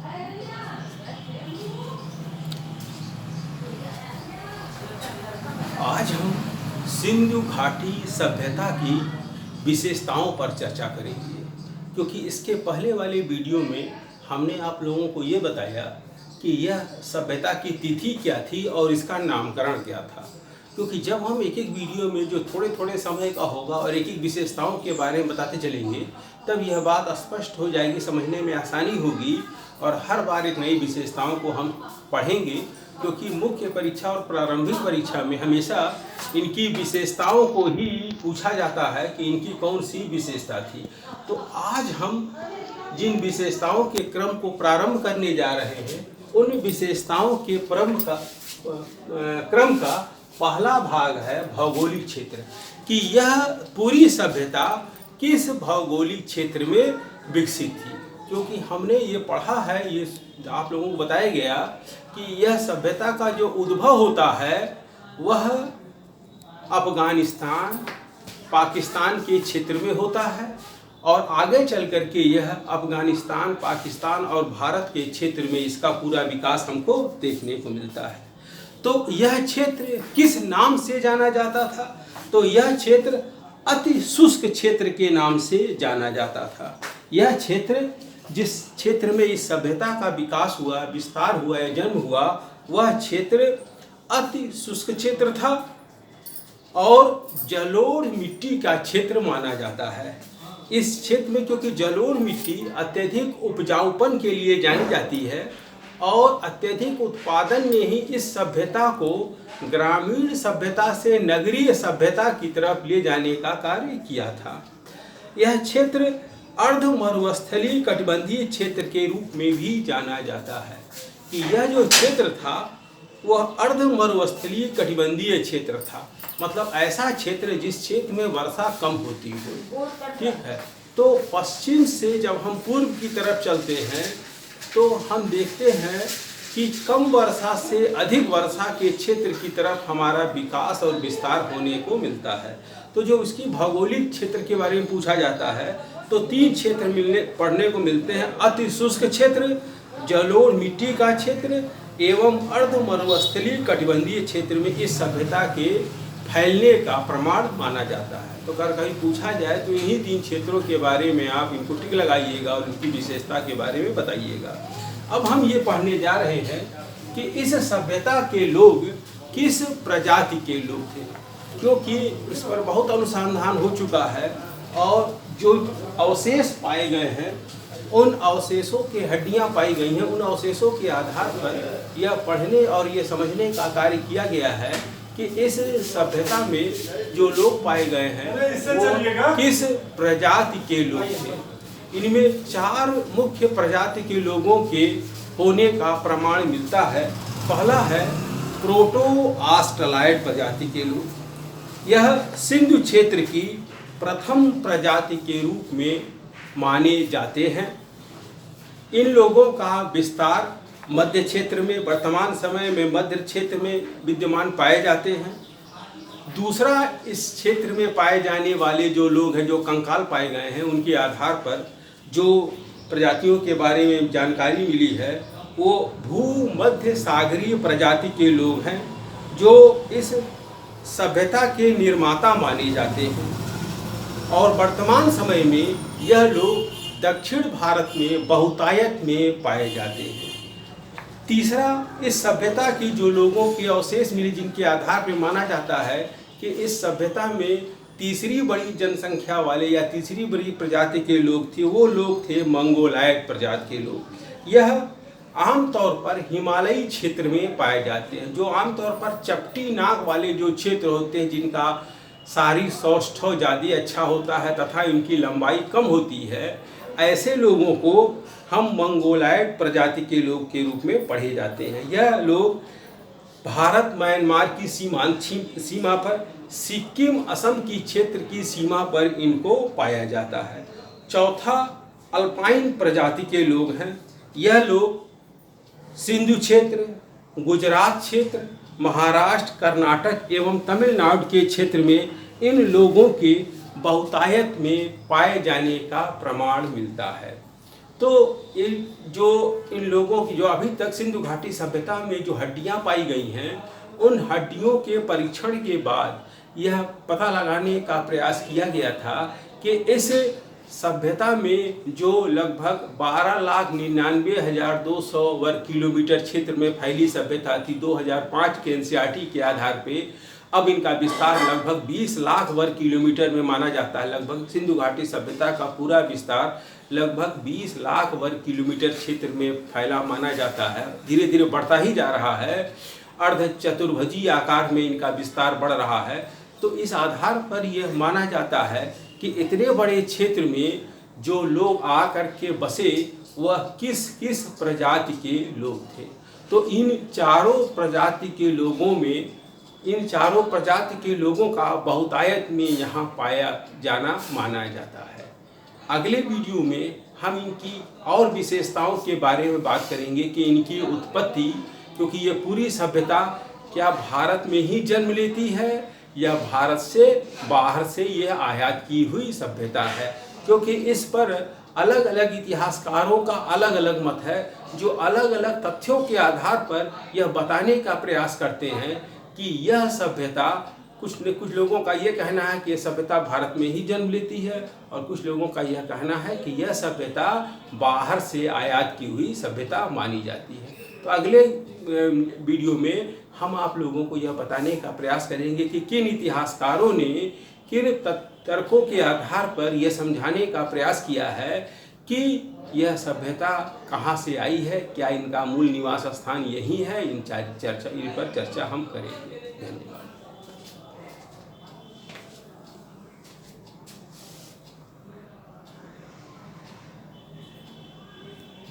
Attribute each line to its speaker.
Speaker 1: आज हम सिंधु घाटी सभ्यता की विशेषताओं पर चर्चा करेंगे, क्योंकि इसके पहले वाले वीडियो में हमने आप लोगों को ये बताया कि यह सभ्यता की तिथि क्या थी और इसका नामकरण क्या था। क्योंकि जब हम एक एक वीडियो में जो थोड़े थोड़े समय का होगा और एक एक विशेषताओं के बारे में बताते चलेंगे, तब यह बात स्पष्ट हो जाएगी, समझने में आसानी होगी और हर बार एक नई विशेषताओं को हम पढ़ेंगे। क्योंकि मुख्य परीक्षा और प्रारंभिक परीक्षा में हमेशा इनकी विशेषताओं को ही पूछा जाता है कि इनकी कौन सी विशेषता थी। तो आज हम जिन विशेषताओं के क्रम को प्रारंभ करने जा रहे हैं, उन विशेषताओं के क्रम का पहला भाग है भौगोलिक क्षेत्र, कि यह पूरी सभ्यता किस भौगोलिक क्षेत्र में विकसित थी। क्योंकि हमने ये पढ़ा है, ये आप लोगों को बताया गया कि यह सभ्यता का जो उद्भव होता है वह अफगानिस्तान, पाकिस्तान के क्षेत्र में होता है और आगे चल कर के यह अफगानिस्तान, पाकिस्तान और भारत के क्षेत्र में इसका पूरा विकास हमको देखने को मिलता है। तो यह क्षेत्र किस नाम से जाना जाता था? तो यह क्षेत्र अति शुष्क क्षेत्र के नाम से जाना जाता था। यह क्षेत्र, जिस क्षेत्र में इस सभ्यता का विकास हुआ, विस्तार हुआ या जन्म हुआ, वह क्षेत्र अति शुष्क क्षेत्र था और जलोढ़ मिट्टी का क्षेत्र माना जाता है। इस क्षेत्र में क्योंकि जलोढ़ मिट्टी अत्यधिक उपजाऊपन के लिए जानी जाती है और अत्यधिक उत्पादन ने ही इस सभ्यता को ग्रामीण सभ्यता से नगरीय सभ्यता की तरफ ले जाने का कार्य किया था। यह क्षेत्र अर्ध मरुस्थलीय कटिबंधीय क्षेत्र के रूप में भी जाना जाता है कि यह जो क्षेत्र था वह अर्ध मरुस्थलीय कटिबंधीय क्षेत्र था। मतलब ऐसा क्षेत्र जिस क्षेत्र में वर्षा कम होती हो। ठीक है, तो पश्चिम से जब हम पूर्व की तरफ चलते हैं तो हम देखते हैं कि कम वर्षा से अधिक वर्षा के क्षेत्र की तरफ हमारा विकास और विस्तार होने को मिलता है। तो जो उसकी भौगोलिक क्षेत्र के बारे में पूछा जाता है तो 3 क्षेत्र पढ़ने को मिलते हैं: अति शुष्क क्षेत्र, जलोढ़ मिट्टी का क्षेत्र एवं अर्ध मरुस्थलीय कटिबंधीय क्षेत्र में इस सभ्यता के फैलने का प्रमाण माना जाता है। तो अगर कहीं पूछा जाए तो इन्हीं 3 क्षेत्रों के बारे में आप इनको टिक लगाइएगा और इनकी विशेषता के बारे में बताइएगा। अब हम ये पढ़ने जा रहे हैं कि इस सभ्यता के लोग किस प्रजाति के लोग थे, क्योंकि इस पर बहुत अनुसंधान हो चुका है और जो अवशेष पाए गए हैं, उन अवशेषों की हड्डियां पाई गई हैं, उन अवशेषों के आधार पर यह पढ़ने और ये समझने का कार्य किया गया है कि इस सभ्यता में जो लोग पाए गए हैं वो किस प्रजाति के लोग थे। इनमें 4 मुख्य प्रजाति के लोगों के होने का प्रमाण मिलता है। पहला है प्रोटो ऑस्ट्रेलॉइड प्रजाति के लोग। यह सिंधु क्षेत्र की प्रथम प्रजाति के रूप में माने जाते हैं। इन लोगों का विस्तार मध्य क्षेत्र में, वर्तमान समय में मध्य क्षेत्र में विद्यमान पाए जाते हैं। दूसरा, इस क्षेत्र में पाए जाने वाले जो लोग हैं, जो कंकाल पाए गए हैं, उनके आधार पर जो प्रजातियों के बारे में जानकारी मिली है वो भूमध्य सागरीय प्रजाति के लोग हैं, जो इस सभ्यता के निर्माता माने जाते हैं। और वर्तमान समय में यह लोग दक्षिण भारत में बहुतायत में पाए जाते हैं। तीसरा, इस सभ्यता की जो लोगों के अवशेष मिले जिनके आधार पर माना जाता है कि इस सभ्यता में तीसरी बड़ी जनसंख्या वाले या तीसरी बड़ी प्रजाति के लोग थे, वो लोग थे मंगोलायड प्रजाति के लोग। यह आमतौर पर हिमालयी क्षेत्र में पाए जाते हैं, जो आमतौर पर चपटी नाक वाले जो क्षेत्र होते हैं, जिनका शारीरिक सौष्ठव ज़्यादा अच्छा होता है तथा इनकी लंबाई कम होती है, ऐसे लोगों को हम मंगोलायड प्रजाति के लोग के रूप में पढ़े जाते हैं। यह लोग भारत म्यांमार की सीमा पर, सिक्किम असम की क्षेत्र की सीमा पर इनको पाया जाता है। चौथा, अल्पाइन प्रजाति के लोग हैं। यह लोग सिंधु क्षेत्र, गुजरात क्षेत्र, महाराष्ट्र, कर्नाटक एवं तमिलनाडु के क्षेत्र में इन लोगों के बहुतायत में पाए जाने का प्रमाण मिलता है। तो इन लोगों की जो अभी तक सिंधु घाटी सभ्यता में जो हड्डियां पाई गई हैं, उन हड्डियों के परीक्षण के बाद यह पता लगाने का प्रयास किया गया था कि इस सभ्यता में जो लगभग 12,99,200 वर्ग किलोमीटर क्षेत्र में फैली सभ्यता थी 2005 के एनसीईआरटी के आधार पे, अब इनका विस्तार लगभग 20 लाख वर्ग किलोमीटर में माना जाता है। लगभग सिंधु घाटी सभ्यता का पूरा विस्तार लगभग 20 लाख वर्ग किलोमीटर क्षेत्र में फैला माना जाता है। धीरे धीरे बढ़ता ही जा रहा है, अर्ध चतुर्भुजीय आकार में इनका विस्तार बढ़ रहा है। तो इस आधार पर यह माना जाता है कि इतने बड़े क्षेत्र में जो लोग आकर के बसे वह किस किस प्रजाति के लोग थे। तो इन चारों प्रजाति के लोगों का बहुतायत में यहाँ पाया जाना माना जाता है। अगले वीडियो में हम इनकी और विशेषताओं के बारे में बात करेंगे कि इनकी उत्पत्ति, क्योंकि ये पूरी सभ्यता क्या भारत में ही जन्म लेती है या भारत से बाहर से यह आयात की हुई सभ्यता है, क्योंकि इस पर अलग अलग इतिहासकारों का अलग अलग मत है, जो अलग अलग तथ्यों के आधार पर यह बताने का प्रयास करते हैं कि यह सभ्यता, कुछ लोगों का यह कहना है कि यह सभ्यता भारत में ही जन्म लेती है, और कुछ लोगों का यह कहना है कि यह सभ्यता बाहर से आयात की हुई सभ्यता मानी जाती है। तो अगले वीडियो में हम आप लोगों को यह बताने का प्रयास करेंगे कि किन इतिहासकारों ने किन तर्कों के आधार पर यह समझाने का प्रयास किया है कि यह सभ्यता कहाँ से आई है, क्या इनका मूल निवास स्थान यही है। इन पर चर्चा हम करेंगे। धन्यवाद।